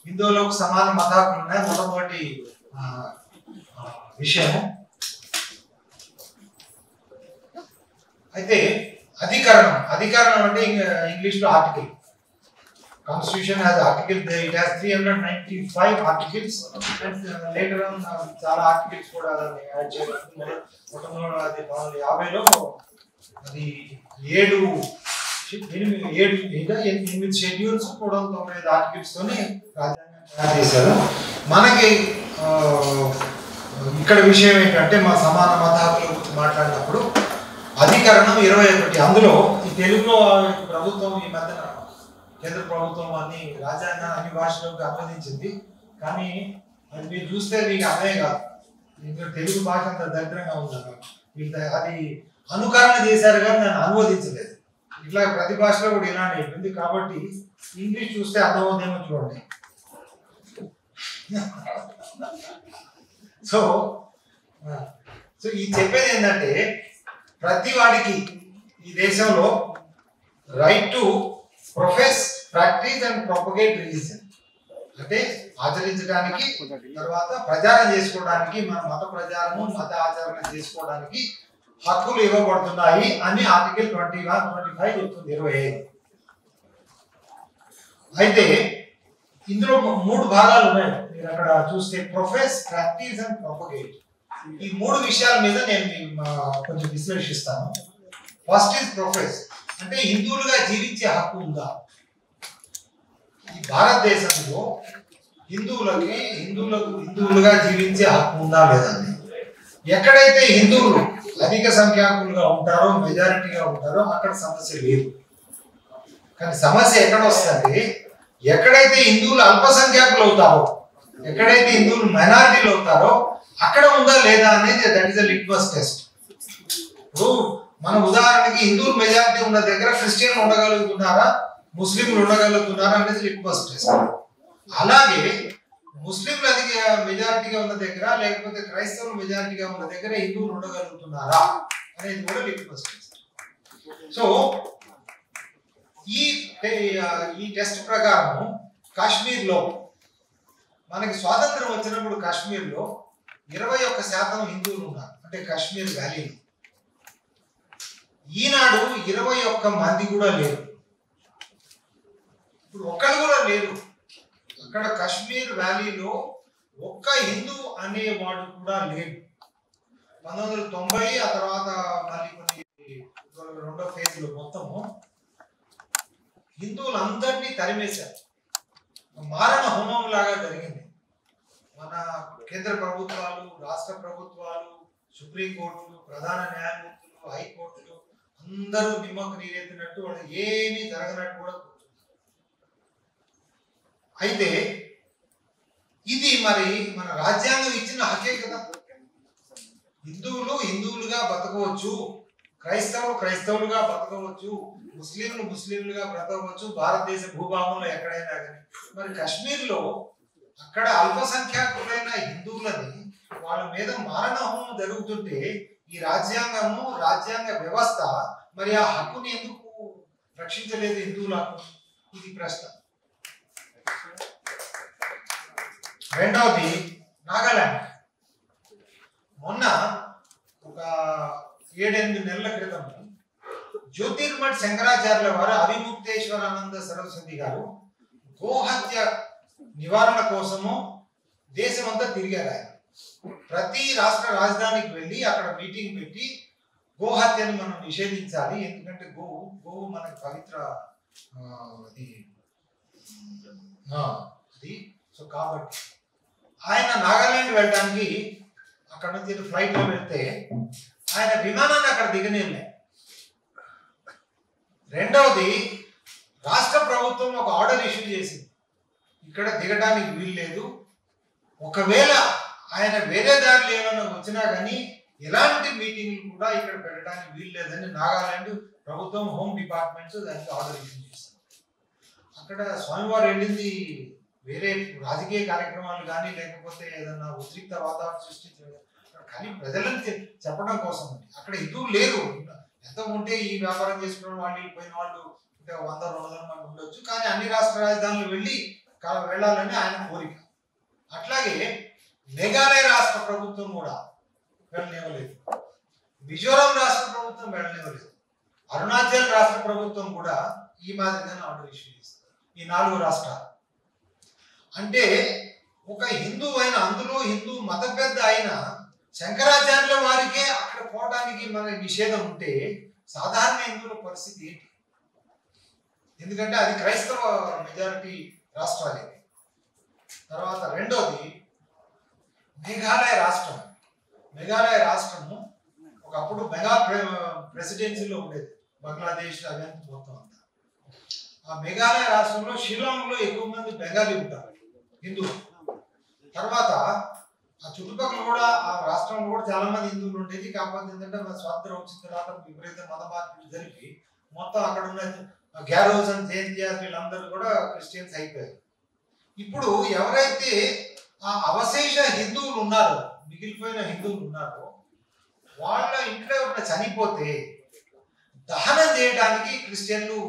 హిందువులకు సమాన మత హక్కులు ఉన్నాయి. మొట్టమొదటి విషయం. అయితే అధికరణం అంటే ఇంగ్లీష్ లో article. Constitution has article, it has 395 articles and later on చాలా ఆర్టికల్స్ కూడా యాడ్ చేయబడుతుంది. మొట్టమొదటి అది 1950లో అది 8 షెడ్యూల్స్ కూడా 9 ఆర్టికల్స్ తోని రాజ్యాంగం తయారు చేశారు. మనకి ఇక్కడ విషయం ఏంటంటే మా సమాన మత హక్కుల గురించి మాట్లాడినప్పుడు అధికరణం 21. అందులో ఈ తెలుగులో ప్రభుత్వం ఈ మధ్యన కేంద్ర ప్రభుత్వం అన్ని రాజ్యాంగాన్ని అన్ని భాషలకు అనువదించింది. కానీ అది మీరు చూస్తే మీకు అర్థమే కాదు. తెలుగు భాష అంత దరిద్రంగా ఉందన్న వీళ్ళు అది అనుకరణ చేశారు కానీ దాన్ని అనువదించలేదు. ఇట్లా ప్రతి భాషలో కూడా ఇలాంటి ఉంటుంది. కాబట్టి ఇంగ్లీష్ చూస్తే అర్థమవుతుందేమో చూడండి. సో ఈ చెప్పేది ఏంటంటే ప్రతి వాడికి ఈ దేశంలో right to profess, practice and propagate religion అంటే ఆచరించడానికి, తర్వాత ప్రచారం చేసుకోవడానికి, మన మత ప్రచారము మత ఆచరణ చేసుకోవడానికి హక్కులు ఇవ్వబడుతున్నాయి అని ఆర్టికల్ 25 చెప్తుంది. 25. అయితే ఇందులో 3 భాగాలు ఉన్నాయి. మీరు అక్కడ చూస్తే ప్రొఫెస్, ప్రాక్టీస్ అండ్ ప్రొపగేట్. ఈ 3 విషయాల మీద నేను కొంచెం విశ్లేషిస్తాను. ఫస్ట్ ఈజ్ ప్రొఫెస్ అంటే హిందువులుగా జీవించే హక్కు ఉందా? ఈ భారతదేశంలో హిందువులుగా జీవించే హక్కు ఉందా లేదా? ఎక్కడైతే హిందువులు అధిక సంఖ్యాకులుగా ఉంటారో, మెజారిటీగా ఉంటారో అక్కడ సమస్య లేదు. కానీ సమస్య ఎక్కడ వస్తుంది? ఎక్కడైతే హిందువులు అల్పసంఖ్యాకులు అవుతారో, ఎక్కడైతే హిందువులు మైనారిటీలు అవుతారో అక్కడ ఉందా లేదా అనేది that is a litmus test. ఇప్పుడు మన ఉదాహరణకి హిందువులు మెజారిటీ ఉన్న దగ్గర క్రిస్టియన్లు ఉండగలుగుతున్నారా, ముస్లింలు ఉండగలుగుతున్నారా అనేది లిట్మస్ టెస్ట్. అలాగే ముస్లింలు అధిక మెజారిటీగా ఉన్న దగ్గర, లేకపోతే క్రైస్తవులు మెజారిటీగా ఉన్న దగ్గర హిందువులు ఉండగలుగుతున్నారా అనేది కూడా లిట్మస్ టెస్ట్. సో ఈ టెస్ట్ ప్రకారం కాశ్మీర్లో మనకి స్వాతంత్రం వచ్చినప్పుడు కాశ్మీర్లో 21% హిందువులు ఉన్నారు. అంటే కాశ్మీర్ వ్యాలీలో ఈనాడు 21 మంది కూడా లేరు. ఇప్పుడు ఒక్కరు కూడా లేరు. అక్కడ కాశ్మీర్ వ్యాలీలో ఒక్క హిందూ అనేవాడు కూడా లేడు. 1990 ఆ తర్వాత మళ్ళీ కొన్ని రెండో ఫేజ్లో మొత్తము హిందువులందరినీ తరిమేశారు. మారణ హోమం లాగా జరిగింది. మన కేంద్ర ప్రభుత్వాలు, రాష్ట్ర ప్రభుత్వాలు, సుప్రీంకోర్టులు, ప్రధాన న్యాయమూర్తులు, హైకోర్టులు అందరూ నిమ్మకు నీరెత్తినట్టు వాళ్ళు ఏమీ జరగనట్టు కూడా. అయితే ఇది మరి మన రాజ్యాంగం ఇచ్చిన హక్కే కదా. హిందువులుగా బతకవచ్చు, క్రైస్తవులుగా బతకవచ్చు, ముస్లింలుగా బ్రతకవచ్చు భారతదేశ భూభాగంలో ఎక్కడైనా కానీ. మరి కాశ్మీర్లో అక్కడ అల్పసంఖ్యాకులైన హిందువులని వాళ్ళ మీద మారణ హోమం జరుగుతుంటే ఈ రాజ్యాంగ వ్యవస్థ మరి ఆ హక్కుని ఎందుకు రక్షించలేదు హిందువుల హక్కు? ఇది ప్రశ్న. రెండవది నాగాలాండ్. మొన్న ఒక 7-8 నెలల క్రితం జ్యోతిర్మఠ్ శంకరాచార్యుల వారు, అవిముక్తేశ్వరానంద సరస్వతి గారు గోహత్య నివారణ కోసము దేశమంతా తిరిగారు. ఆయన ప్రతి రాష్ట్ర రాజధానికి వెళ్ళి అక్కడ మీటింగ్ పెట్టి గోహత్యను మనం నిషేధించాలి, ఎందుకంటే గోవు మనకి పవిత్ర అది. సో కాబట్టి ఆయన నాగాలాండ్ వెళ్ళడానికి అక్కడ నుంచి ఫ్లైట్లో వెళ్తే ఆయన విమానాన్ని అక్కడ దిగనేలే. రెండవది రాష్ట్ర ప్రభుత్వం ఒక ఆర్డర్ ఇష్యూ చేసింది, ఇక్కడ దిగడానికి వీలు లేదు. ఒకవేళ ఆయన వేరే దారిలో ఏమైనా వచ్చినా కానీ ఎలాంటి మీటింగ్లు కూడా ఇక్కడ పెట్టడానికి వీలు లేదని నాగాలాండ్ ప్రభుత్వం, హోమ్ డిపార్ట్మెంట్ దానికి ఆర్డర్ ఇష్యూ చేస్తారు. అక్కడ స్వామివారు వెళ్ళింది వేరే రాజకీయ కార్యక్రమాలు కానీ లేకపోతే ఏదన్నా ఉద్రిక్త వాతావరణం సృష్టించడం కానీ ప్రజలను చెప్పడం కోసం. అక్కడ హిందువులు లేరు. ఎంత ఉంటే ఈ వ్యాపారం చేసుకున్న వాళ్ళు, పోయిన వాళ్ళు 100-200 మంది ఉండొచ్చు. కానీ అన్ని రాష్ట్ర రాజధానులు వెళ్ళి వెళ్ళాలని ఆయన కోరిక. అట్లాగే మేఘాలయ రాష్ట్ర ప్రభుత్వం కూడా వెళ్ళనివ్వలేదు, మిజోరాం రాష్ట్ర ప్రభుత్వం వెళ్ళనివ్వలేదు, అరుణాచల్ రాష్ట్ర ప్రభుత్వం కూడా ఈ మాదిరిగానే ఆర్డర్ ఇష్యూ చేస్తారు. ఈ 4 రాష్ట్రాలు అంటే ఒక హిందూ అయిన, అందులో హిందూ మత పెద్ద అయిన శంకరాచార్యుల వారికే అక్కడ పోవడానికి మన నిషేధం ఉంటే సాధారణ హిందువుల పరిస్థితి ఏంటి? ఎందుకంటే అది క్రైస్తవ మెజారిటీ రాష్ట్రాలు. తర్వాత రెండోది మేఘాలయ రాష్ట్రం. మేఘాలయ రాష్ట్రము ఒకప్పుడు బెంగాల్ ప్రెసిడెన్సీలో ఉండేది, బంగ్లాదేశ్ అవంతా మొత్తం అంతా. ఆ మేఘాలయ రాష్ట్రంలో షిలాంగ్లో ఎక్కువ మంది బెంగాలీ ఉంటారు, హిందువులు. తర్వాత ఆ చుట్టుపక్కల కూడా ఆ రాష్ట్రంలో కూడా చాలా మంది హిందువులు ఉండేది. కాకపోతే ఏంటంటే మన స్వాతంత్రం వచ్చిన తర్వాత విపరీత మత మార్పులు జరిపి మొత్తం అక్కడ ఉన్న గ్యారోస్ అండ్ జయంతియాస్ వీళ్ళందరూ కూడా క్రిస్టియన్స్ అయిపోయారు. ఇప్పుడు ఎవరైతే ఆ అవశేష హిందువులు ఉన్నారో, మిగిలిపోయిన హిందువులు ఉన్నారో, వాళ్ళ ఇంట్లో ఎవరైనా చనిపోతే దహనం చేయడానికి క్రిస్టియన్లు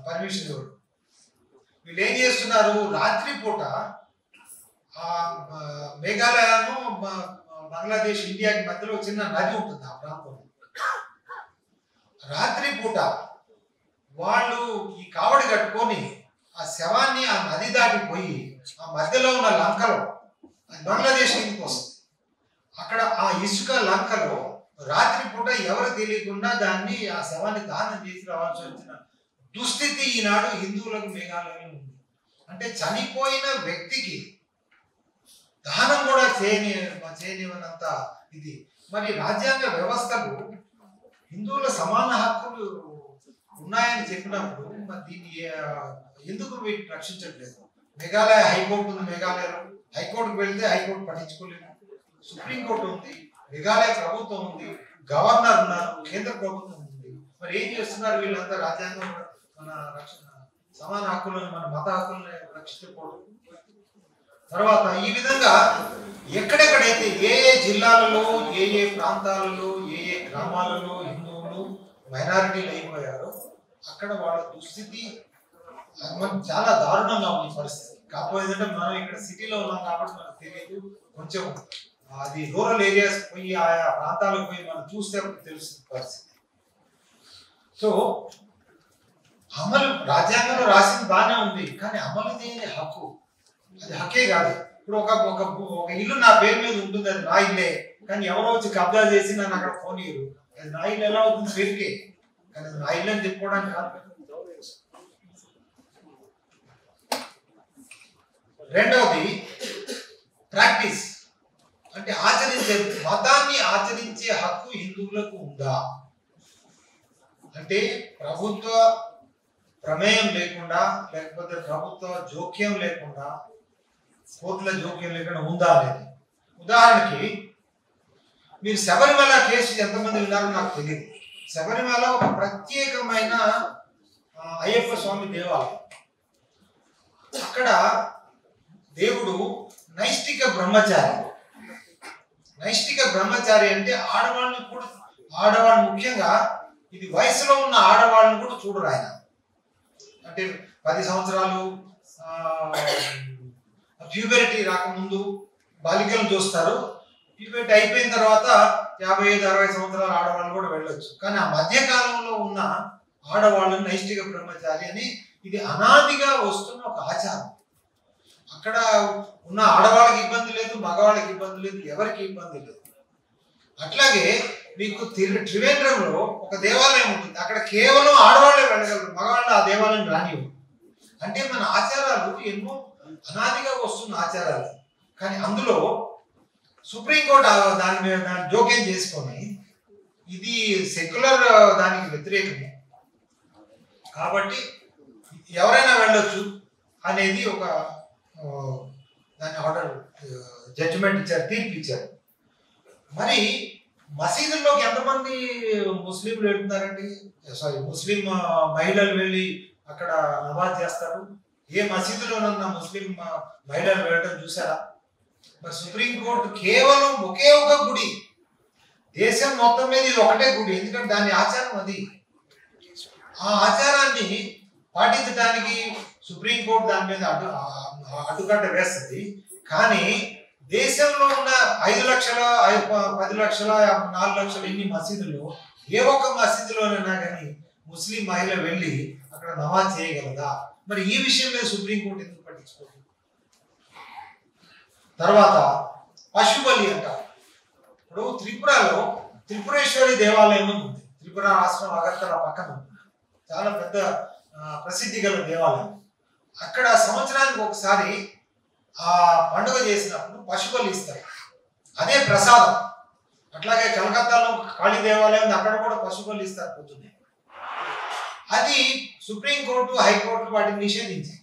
పర్మిషన్ ఇవ్వరు. వీళ్ళు ఏం చేస్తున్నారు, రాత్రిపూట మేఘాలయను బంగ్లాదేశ్ ఇండియాకి మధ్యలో చిన్న నది ఉంటుంది ఆ ప్రాంతంలో. రాత్రిపూట వాళ్ళు ఈ కావడి కట్టుకొని ఆ శవాన్ని ఆ నది దాటిపోయి ఆ మధ్యలో ఉన్న లంకలో, బంగ్లాదేశ్ కిందకి వస్తుంది, అక్కడ ఆ ఇసుక లంకలో రాత్రిపూట ఎవరు తెలియకుండా దాన్ని ఆ శవాన్ని దహనం చేసి రావాల్సి వచ్చిన దుస్థితి ఈనాడు హిందువులకు మేఘాలయంలో ఉంది. అంటే చనిపోయిన వ్యక్తికి దహనం కూడా చేయనివ్వనంత ఇది. మరి రాజ్యాంగ వ్యవస్థలు హిందువుల సమాన హక్కులు ఉన్నాయని చెప్పినప్పుడు మరి దీన్ని ఎందుకు వీటిని రక్షించట్లేదు? మేఘాలయ హైకోర్టు ఉంది, మేఘాలయలో హైకోర్టుకు వెళ్తే హైకోర్టు పట్టించుకోలేదు, సుప్రీంకోర్టు ఉంది, మేఘాలయ ప్రభుత్వం ఉంది, గవర్నర్ ఉన్నారు, కేంద్ర ప్రభుత్వం ఉంది. మరి ఏం చేస్తున్నారు వీళ్ళంతా? రాజ్యాంగం మన రక్షణ సమాన హక్కులను, మన మత హక్కులను రక్షించకూడదు. తర్వాత ఈ విధంగా ఎక్కడెక్కడైతే ఏ ఏ జిల్లాలలో, ఏ ఏ ప్రాంతాలలో, ఏ ఏ గ్రామాలలో హిందువులు మైనారిటీలు అయిపోయారో అక్కడ వాళ్ళ దుస్థితి చాలా దారుణంగా ఉంది పరిస్థితి. కాకపోతే మనం ఇక్కడ సిటీలో ఉన్నాం కాబట్టి మనకు తెలియదు, కొంచెం అది రూరల్ ఏరియాస్ పోయి ఆయా ప్రాంతాలకు పోయి మనం చూస్తే తెలుస్తుంది పరిస్థితి. సో అమలు రాజ్యాంగంలో రాసింది బాగానే ఉంది, కానీ అమలు చేయని హక్కు, అది హక్కే కాదు. ఇప్పుడు ఒక ఇల్లు నా పేరు మీద ఉంటుంది, అది నా ఇల్లే, కానీ ఎవరో వచ్చి కబ్జా చేసి నన్ను అక్కడ ఫోన్ ఇయ్యరు, అది నా ఇల్లు ఎలా అవుతుంది? పేరుకే, కానీ అది నా ఇల్లు అని చెప్పుకోవడానికి కాదు. రెండవది ప్రాక్టీస్, అంటే ఆచరించే, మతాన్ని ఆచరించే హక్కు హిందువులకు ఉందా అంటే ప్రభుత్వ ప్రమేయం లేకుండా, లేకపోతే ప్రభుత్వ జోక్యం లేకుండా, కోర్టుల జోక్యం లేకుండా ఉందా అనేది. ఉదాహరణకి మీరు శబరిమల కేసు ఎంతమంది విన్నారో నాకు తెలియదు. శబరిమల ఒక ప్రత్యేకమైన అయ్యప్ప స్వామి దేవాలయం. అక్కడ దేవుడు నైష్టిక బ్రహ్మచారి. నైష్టిక బ్రహ్మచారి అంటే ఆడవాళ్ళు ముఖ్యంగా ఇది వయసులో ఉన్న ఆడవాళ్ళని కూడా చూడరు ఆయన. అంటే 10 సంవత్సరాలు ప్యూబెరిటీ రాకముందు బాలికలను చూస్తారు, ప్యూబెరిటీ అయిపోయిన తర్వాత 55-60 సంవత్సరాల ఆడవాళ్ళు కూడా వెళ్ళొచ్చు. కానీ ఆ మధ్యకాలంలో ఉన్న ఆడవాళ్ళని నైష్టిక బ్రహ్మచారి అని, ఇది అనాదిగా వస్తున్న ఒక ఆచారం. అక్కడ ఉన్న ఆడవాళ్ళకి ఇబ్బంది లేదు, మగవాళ్ళకి ఇబ్బంది లేదు, ఎవరికి ఇబ్బంది లేదు. అట్లాగే మీకు త్రివేంద్రంలో ఒక దేవాలయం ఉంటుంది, అక్కడ కేవలం ఆడవాళ్ళే వెళ్ళగలరు, మగవాళ్ళు ఆ దేవాలయం రానివ్వరు. అంటే మన ఆచారాలు ఎన్నో అనాదిగా వస్తున్న ఆచారాలు, కానీ అందులో సుప్రీంకోర్టు దాని జోక్యం చేసుకొని ఇది సెక్యులర్ దానికి వ్యతిరేకమే కాబట్టి ఎవరైనా వెళ్ళొచ్చు అనేది ఒక దాన్ని ఆర్డర్ జడ్జిమెంట్ ఇచ్చారు, తీర్పు ఇచ్చారు. మరి మసీదుల్లోకి ఎంతమంది ముస్లింలు వెళ్తున్నారండి? ముస్లిం మహిళలు వెళ్ళి అక్కడ నమాజ్ చేస్తారు. ఏ మసీదులోనన్నా ముస్లిం మహిళలు వెళ్ళడం చూసారా? మరి సుప్రీంకోర్టు కేవలం ఒకే ఒక గుడి, దేశం మొత్తం మీద ఇది ఒకటే గుడి, ఎందుకంటే దాని ఆచారం అది. ఆ ఆచారాన్ని పాటించడానికి సుప్రీంకోర్టు దాని మీద అడ్డుకట్ట వేస్తుంది. కానీ దేశంలో ఉన్న 5 లక్షల 10 లక్షల 4 లక్షల ఇన్ని మసీదులు ఏ ఒక్క మసీదులోనైనా కానీ ముస్లిం మహిళ వెళ్ళి అక్కడ నమాజ్ చేయగలదా? మరి ఈ విషయం మీద సుప్రీంకోర్టు ఎందుకు పట్టించుకోదు? తర్వాత పశుబలి అంటారు. ఇప్పుడు త్రిపురలో త్రిపురేశ్వరి దేవాలయం ఉంది. త్రిపుర రాష్ట్రం అగర్తల పక్కన చాలా పెద్ద ప్రసిద్ధి గల దేవాలయం. అక్కడ సంవత్సరానికి ఒకసారి ఆ పండుగ చేసినప్పుడు పశుబలి ఇస్తారు, అదే ప్రసాదం. అట్లాగే కలకత్తాలో కాళీ దేవాలయం, అక్కడ కూడా పశుబలి ఇస్తారు పొద్దున్నే. అది సుప్రీంకోర్టు హైకోర్టు వాటిని నిషేధించాయి.